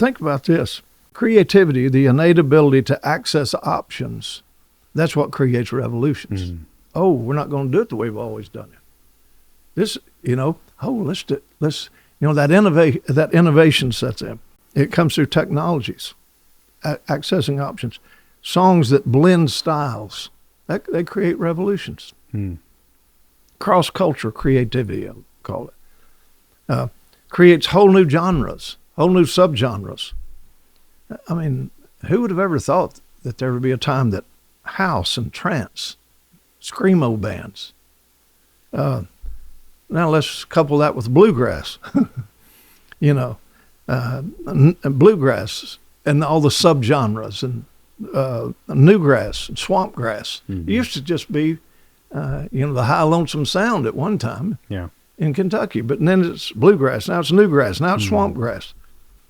think about this. Creativity, the innate ability to access options, that's what creates revolutions. Mm-hmm. Oh, we're not going to do it the way we've always done it. This, that innovation sets in. It comes through technologies, accessing options, songs that blend styles. They create revolutions. Mm. Cross-culture creativity, I'll call it. Creates whole new genres, whole new subgenres. I mean, who would have ever thought that there would be a time that house and trance, screamo bands. Now let's couple that with bluegrass. Bluegrass and all the subgenres and newgrass and swamp grass. Mm-hmm. It used to just be, the high lonesome sound at one time in Kentucky. But then it's bluegrass. Now it's newgrass. Now it's swamp grass.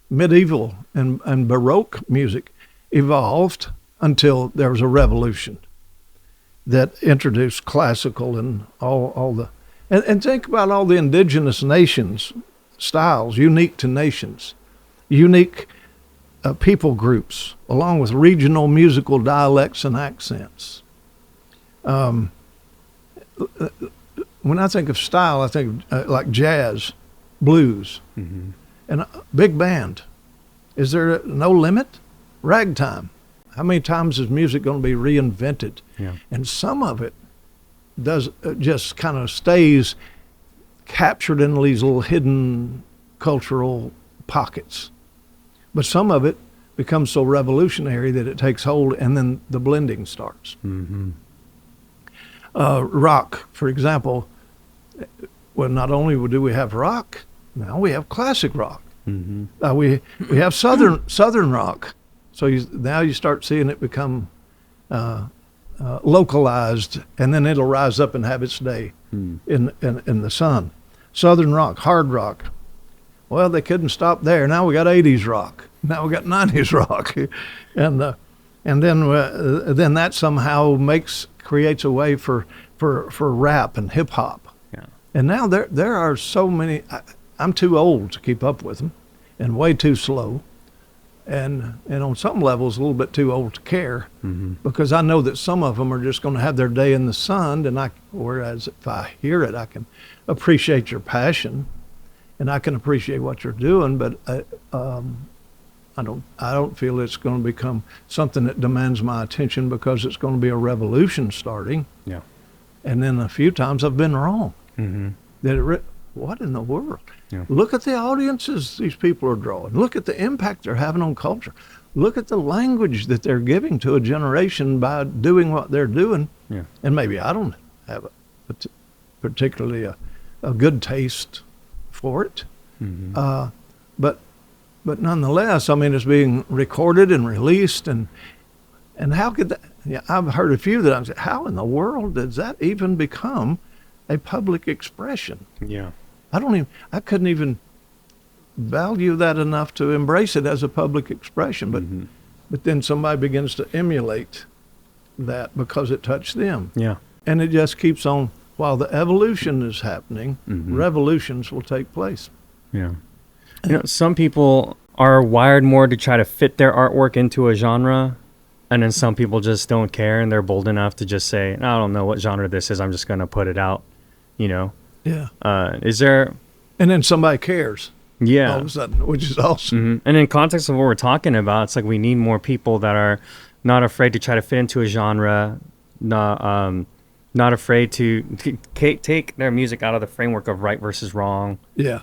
Medieval and Baroque music evolved until there was a revolution that introduced classical and all the... And think about all the indigenous nations, styles, unique to nations, unique people groups, along with regional musical dialects and accents. When I think of style, I think like jazz, blues, and a big band. Is there no limit? Ragtime. How many times is music going to be reinvented? Yeah. And some of it does just kind of stays captured in these little hidden cultural pockets. But some of it becomes so revolutionary that it takes hold, and then the blending starts. Mm-hmm. Rock, for example, well, not only do we have rock, now we have classic rock. Mm-hmm. We have southern rock. So now you start seeing it become localized, and then it'll rise up and have its day in the sun. Southern rock, hard rock. Well, they couldn't stop there. Now we got 80s rock. Now we got 90s rock, and then that somehow creates a way for rap and hip hop. Yeah. And now there are so many. I'm too old to keep up with them, and way too slow. And on some levels, a little bit too old to care, because I know that some of them are just going to have their day in the sun, whereas if I hear it, I can appreciate your passion, and I can appreciate what you're doing, but I don't feel it's going to become something that demands my attention, because it's going to be a revolution starting. Yeah. And then a few times I've been wrong. Mm-hmm. What in the world? Yeah. Look at the audiences these people are drawing. Look at the impact they're having on culture. Look at the language that they're giving to a generation by doing what they're doing. Yeah. And maybe I don't have particularly a good taste for it. Mm-hmm. But nonetheless, I mean, it's being recorded and released, and how could that? Yeah, I've heard a few that I'm saying, how in the world does that even become a public expression? Yeah. I couldn't even value that enough to embrace it as a public expression. But then somebody begins to emulate that because it touched them. Yeah. And it just keeps on. While the evolution is happening, revolutions will take place. Yeah. Some people are wired more to try to fit their artwork into a genre, and then some people just don't care, and they're bold enough to just say, I don't know what genre this is, I'm just going to put it out, Yeah. Is there... And then somebody cares. Yeah. All of a sudden, which is awesome. And in context of what we're talking about, it's like we need more people that are not afraid to try to fit into a genre, not afraid to take their music out of the framework of right versus wrong. Yeah.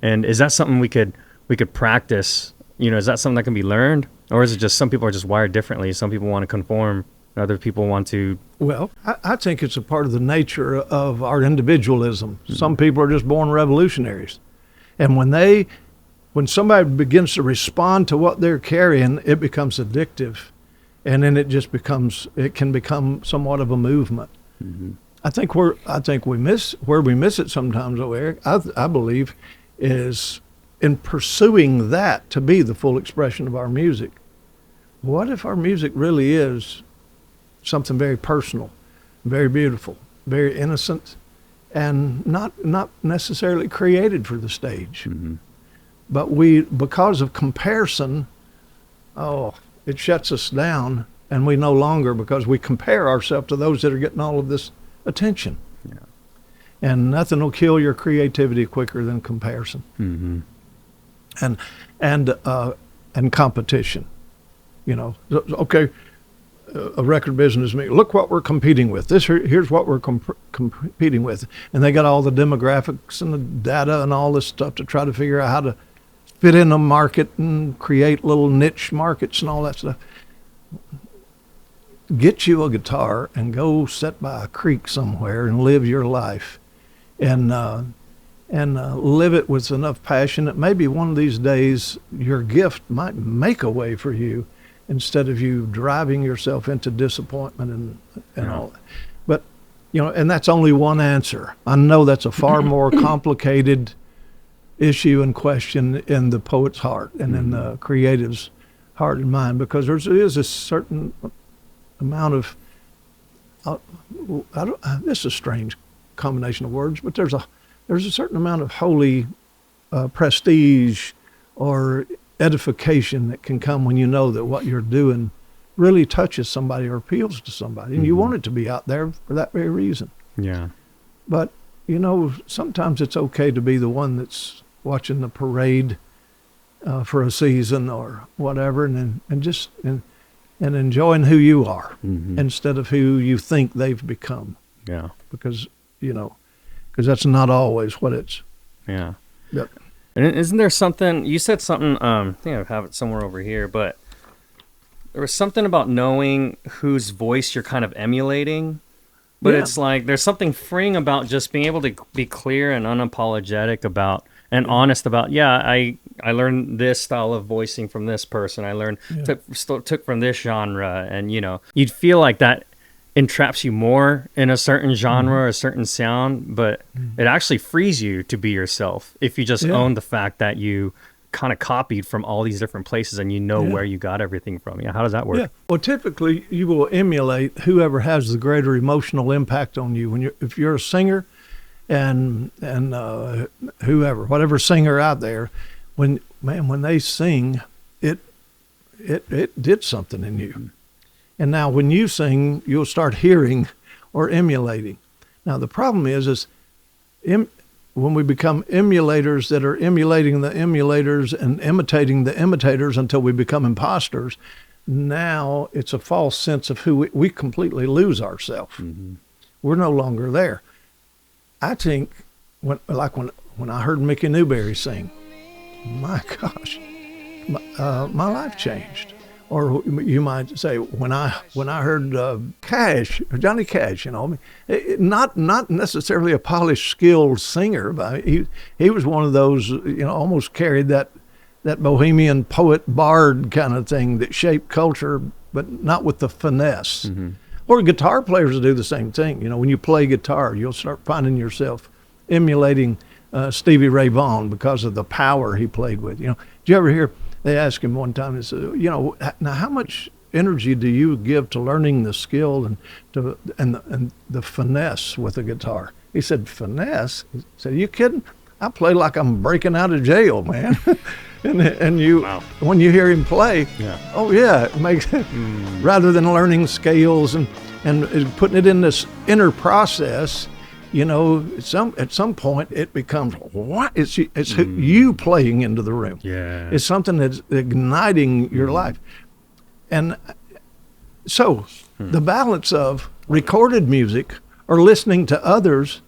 And is that something we could practice? Is that something that can be learned? Or is it just some people are just wired differently? Some people want to conform, other people want to... Well, I think it's a part of the nature of our individualism. Some people are just born revolutionaries. And when somebody begins to respond to what they're carrying, it becomes addictive. And then it can become somewhat of a movement. I think where we miss it sometimes, Eric, I believe, is in pursuing that to be the full expression of our music. What if our music really is something very personal, very beautiful, very innocent, and not necessarily created for the stage? But because of comparison, it shuts us down, and we no longer, because we compare ourselves to those that are getting all of this attention. Yeah. And nothing will kill your creativity quicker than comparison. Mm-hmm. And competition. Okay, a record business meeting. Look what we're competing with. Here's what we're competing with, and they got all the demographics and the data and all this stuff to try to figure out how to fit in a market and create little niche markets and all that stuff. Get you a guitar and go sit by a creek somewhere and live your life, and live it with enough passion that maybe one of these days your gift might make a way for you, instead of you driving yourself into disappointment and all that. But, and that's only one answer. I know that's a far more complicated issue and question in the poet's heart and in the creative's heart and mind, because there is a certain amount of, this is a strange combination of words, but there's a certain amount of holy prestige or edification that can come when you know that what you're doing really touches somebody or appeals to somebody, and you want it to be out there for that very reason. Yeah. But sometimes it's okay to be the one that's watching the parade for a season or whatever, and enjoying who you are instead of who you think they've become. Yeah. Because that's not always what it's. Yeah. Yep. And isn't there something, you said something, I think I have it somewhere over here, but there was something about knowing whose voice you're kind of emulating. But it's like, there's something freeing about just being able to be clear and unapologetic about, and honest about, I learned this style of voicing from this person. I learned, took from this genre. And, you'd feel like that entraps you more in a certain genre or a certain sound, but it actually frees you to be yourself if you just own the fact that you kind of copied from all these different places and where you got everything from. How does that work? Yeah. Well, typically you will emulate whoever has the greater emotional impact on you. If you're a singer and whatever singer out there, when they sing, it did something in you. And now when you sing, you'll start hearing or emulating. Now the problem is when we become emulators that are emulating the emulators and imitating the imitators until we become imposters, now it's a false sense of who we completely lose ourselves. We're no longer there. I think when I heard Mickey Newberry sing, my gosh, my life changed. Or you might say, when I heard Johnny Cash, not necessarily a polished, skilled singer, but he was one of those, almost carried that bohemian poet bard kind of thing that shaped culture, but not with the finesse. Or guitar players do the same thing. When you play guitar, you'll start finding yourself emulating Stevie Ray Vaughan because of the power he played with. Did you ever hear? They asked him one time, they said, now how much energy do you give to learning the skill and the finesse with the guitar? He said, finesse? He said, are you kidding? I play like I'm breaking out of jail, man. and you, when you hear him play, it makes rather than learning scales and putting it in this inner process. At some point it becomes what? It's you playing into the room. Yeah. It's something that's igniting your life. And so the balance of recorded music or listening to others,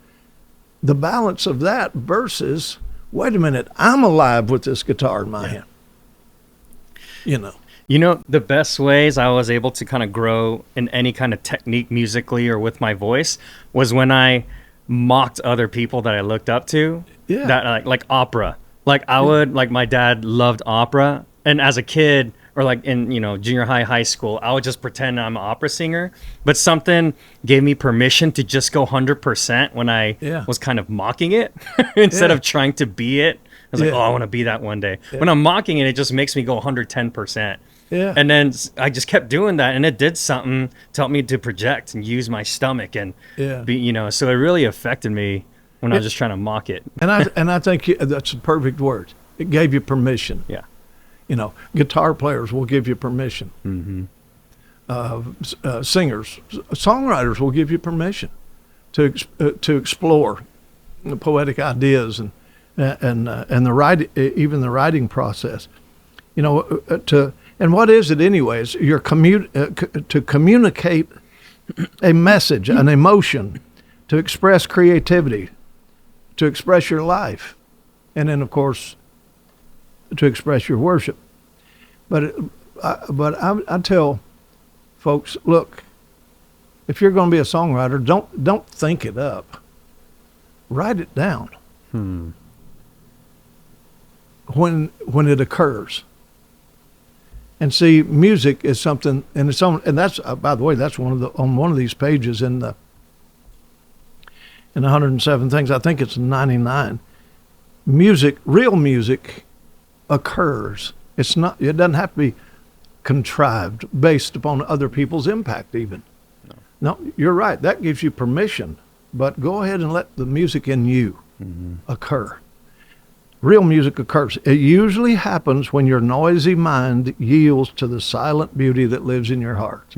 the balance of that versus, wait a minute, I'm alive with this guitar in my hand. The best ways I was able to kind of grow in any kind of technique musically or with my voice was when I mocked other people that I looked up to. That like opera. Like I would, like my dad loved opera, and as a kid or like in junior high school, I would just pretend I'm an opera singer. But something gave me permission to just go 100% when I was kind of mocking it instead of trying to be it. I was like, I want to be that one day. When I'm mocking it, it just makes me go 110%. And then I just kept doing that, and it did something to help me to project and use my stomach and be, so it really affected me when I was just trying to mock it. And I think that's a perfect word. It gave you permission. Yeah. Guitar players will give you permission. Singers, songwriters will give you permission to explore the poetic ideas and the writing, even the writing process. And what is it anyways? You're to communicate a message, an emotion, to express creativity, to express your life, and then of course to express your worship. But I tell folks, look, if you're going to be a songwriter, don't think it up. Write it down. When it occurs. And see, music is something, and it's on, and that's by the way, that's on one of these pages in the 107 things. I think it's 99. Music, real music, occurs. It doesn't have to be contrived based upon other people's impact. Even. No, you're right. That gives you permission, but go ahead and let the music in you occur. Real music occurs. It usually happens when your noisy mind yields to the silent beauty that lives in your heart.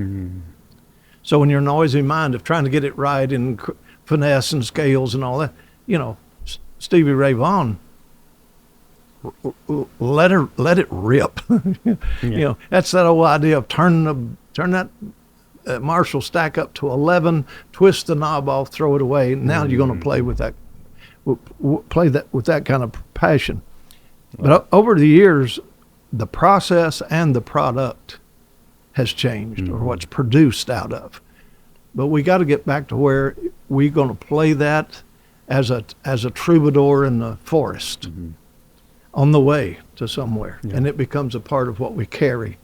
So when your noisy mind of trying to get it right and finesse and scales and all that, Stevie Ray Vaughan, let it rip. That's that old idea of turn that Marshall stack up to 11, twist the knob off, throw it away. Now you're going to play with that. With that kind of passion. But over the years, the process and the product has changed, or what's produced out of. But we got to get back to where we're going to play that as a troubadour in the forest on the way to somewhere, and it becomes a part of what we carry.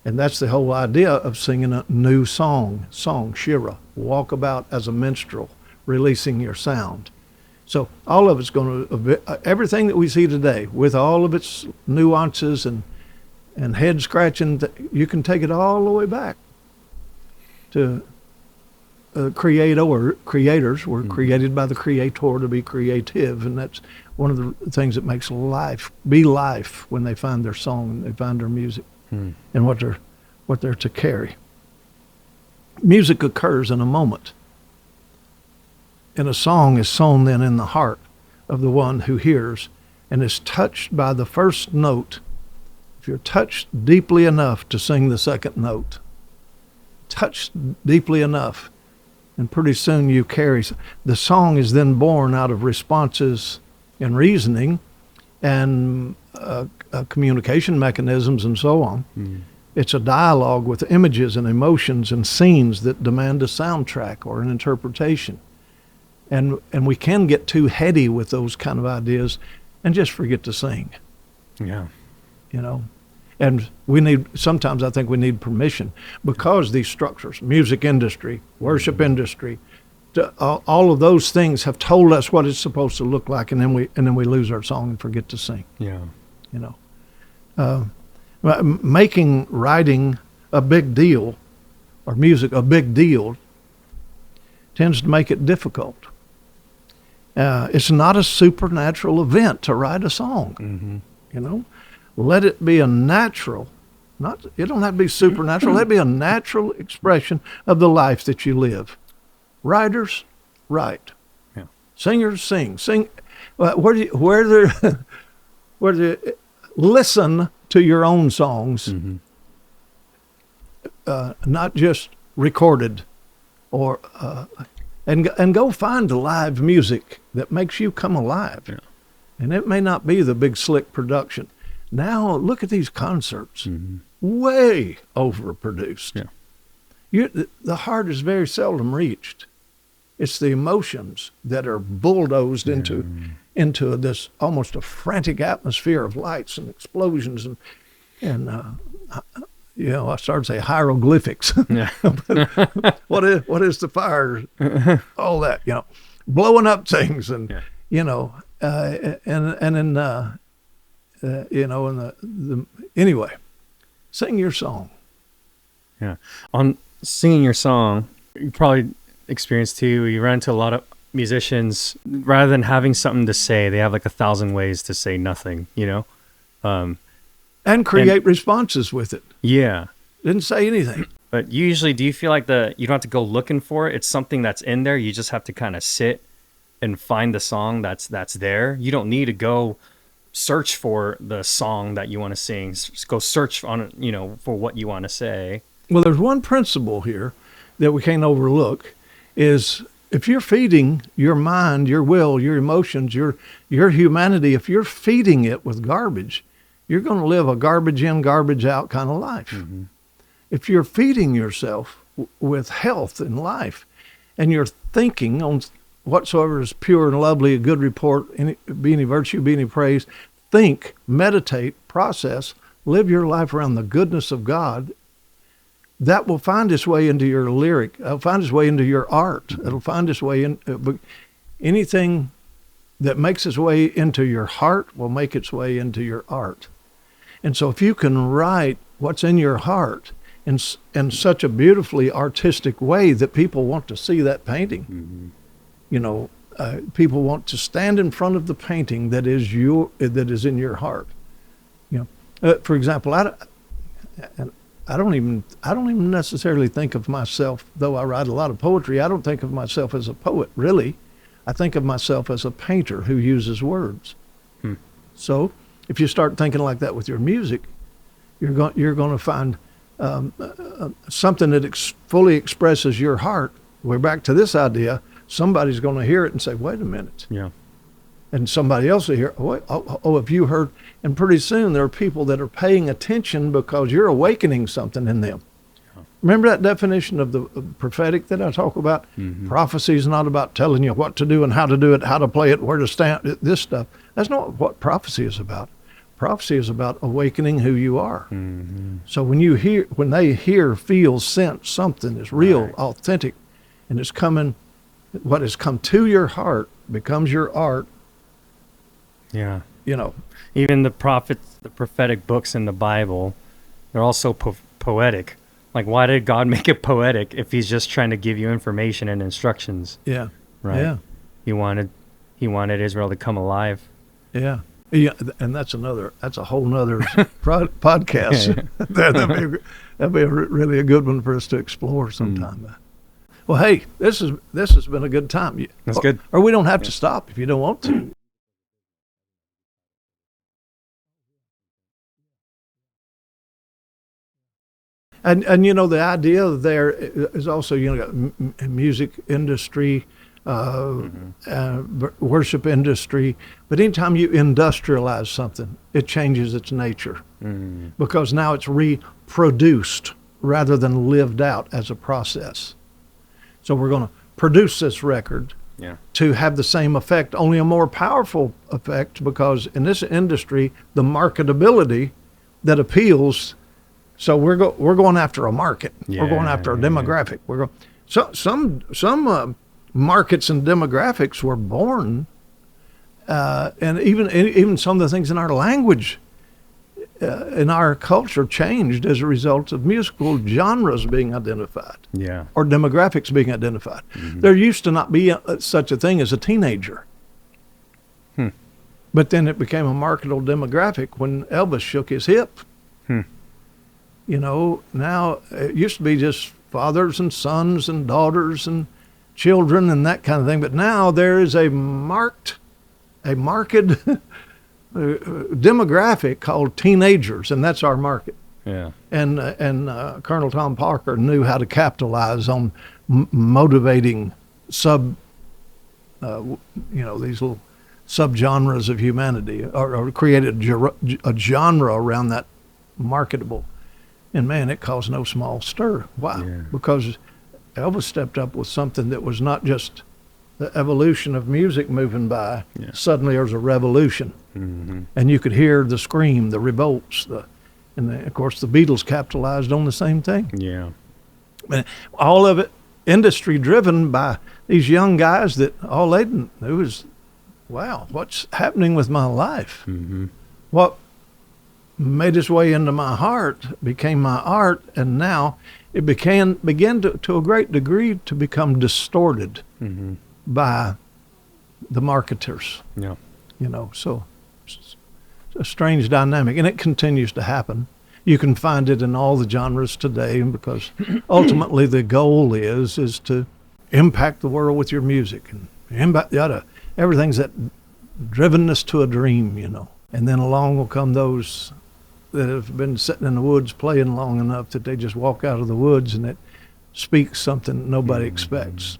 And that's the whole idea of singing a new song, shira, walk about as a minstrel, releasing your sound. So all of it's going to, everything that we see today, with all of its nuances and head scratching, you can take it all the way back to creators were created by the Creator to be creative, and that's one of the things that makes life be life when they find their song and they find their music and what they're to carry. Music occurs in a moment. And a song is sown then in the heart of the one who hears and is touched by the first note. If you're touched deeply enough to sing the second note, touched deeply enough, and pretty soon you carry. The song is then born out of responses and reasoning and communication mechanisms and so on. It's a dialogue with images and emotions and scenes that demand a soundtrack or an interpretation. And we can get too heady with those kind of ideas and just forget to sing. Yeah. And sometimes I think we need permission, because these structures, music industry, worship industry, all of those things have told us what it's supposed to look like, and then we lose our song and forget to sing. Yeah. Making writing a big deal, or music a big deal, tends to make it difficult. It's not a supernatural event to write a song. Let it be a natural, it don't have to be supernatural, let it be a natural expression of the life that you live. Writers write. Yeah. Singers sing. Listen to your own songs, not just recorded, or and go find the live music that makes you come alive. Yeah. And it may not be the big slick production. Now look at these concerts, way overproduced. Yeah. The heart is very seldom reached. It's the emotions that are bulldozed into this almost a frantic atmosphere of lights and explosions and I started to say hieroglyphics. Yeah. what is the fire? All that, blowing up things and anyway, sing your song. Yeah. On singing your song, you probably experienced too, you run into a lot of musicians, rather than having something to say, they have like 1,000 ways to say nothing, you know? And create responses with it. Yeah. Didn't say anything. But usually, do you feel like you don't have to go looking for it? It's something that's in there. You just have to kind of sit and find the song that's there. You don't need to go search for the song that you want to sing. Just go search on, for what you want to say. Well, there's one principle here that we can't overlook, is if you're feeding your mind, your will, your emotions, your humanity, if you're feeding it with garbage, you're going to live a garbage in, garbage out kind of life. Mm-hmm. If you're feeding yourself with health and life, and you're thinking on whatsoever is pure and lovely, a good report, be any virtue, be any praise, think, meditate, process, live your life around the goodness of God, that will find its way into your lyric. It'll find its way into your art. It'll find its way in. Anything that makes its way into your heart will make its way into your art. And so if you can write what's in your heart in such a beautifully artistic way that people want to see that painting, mm-hmm. People want to stand in front of the painting that is in your heart. For example, I don't even necessarily think of myself, though I write a lot of poetry, I don't think of myself as a poet, really. I think of myself as a painter who uses words. Hmm. So if you start thinking like that with your music, you're going to find something that fully expresses your heart. We're back to this idea. Somebody's going to hear it and say, wait a minute. Yeah. And somebody else will hear, have you heard? And pretty soon there are people that are paying attention because you're awakening something in them. Yeah. Remember that definition of the prophetic that I talk about? Mm-hmm. Prophecy is not about telling you what to do and how to do it, how to play it, where to stand, this stuff. That's not what prophecy is about. Prophecy is about awakening who you are. Mm-hmm. So when they hear, feel, sense something is real, right, authentic, and it's coming, what has come to your heart becomes your art. Yeah. Even the prophets, the prophetic books in the Bible, they're also poetic. Like, why did God make it poetic if he's just trying to give you information and instructions? Yeah. Right. Yeah. He wanted Israel to come alive. Yeah. Yeah. And that's a whole nother podcast. That'd be really a good one for us to explore sometime. Mm. Well, hey, this has been a good time. That's good. Or we don't have to stop if you don't want to. And the idea there is also, music industry, worship industry. But anytime you industrialize something, it changes its nature. Mm. Because now it's reproduced rather than lived out as a process. So we're going to produce this record to have the same effect, only a more powerful effect, because in this industry, the marketability that appeals. So we're going after a market. Yeah, we're going after a demographic. Some markets and demographics were born, and even some of the things in our language, in our culture, changed as a result of musical genres being identified. Yeah. Or demographics being identified. Mm-hmm. There used to not be such a thing as a teenager. Hmm. But then it became a marketable demographic when Elvis shook his hip. Hmm. Now it used to be just fathers and sons and daughters and children and that kind of thing. But now there is a marked demographic called teenagers, and that's our market. Yeah. And Colonel Tom Parker knew how to capitalize on motivating these little subgenres of humanity, or created a genre around that marketable. And man, it caused no small stir. Why? Yeah. Because Elvis stepped up with something that was not just the evolution of music moving by. Yeah. Suddenly there was a revolution. Mm-hmm. And you could hear the scream, the revolts, of course the Beatles capitalized on the same thing. Yeah. And all of it industry driven by these young guys that all they knew was, wow, what's happening with my life? Mm-hmm. What made its way into my heart became my art, and now it began to a great degree to become distorted. Mm-hmm. by the marketers. Yeah. So it's a strange dynamic, and it continues to happen. You can find it in all the genres today, because ultimately the goal is to impact the world with your music, and impact everything's that drivenness to a dream, And then along will come those that have been sitting in the woods playing long enough that they just walk out of the woods and it speaks something nobody expects,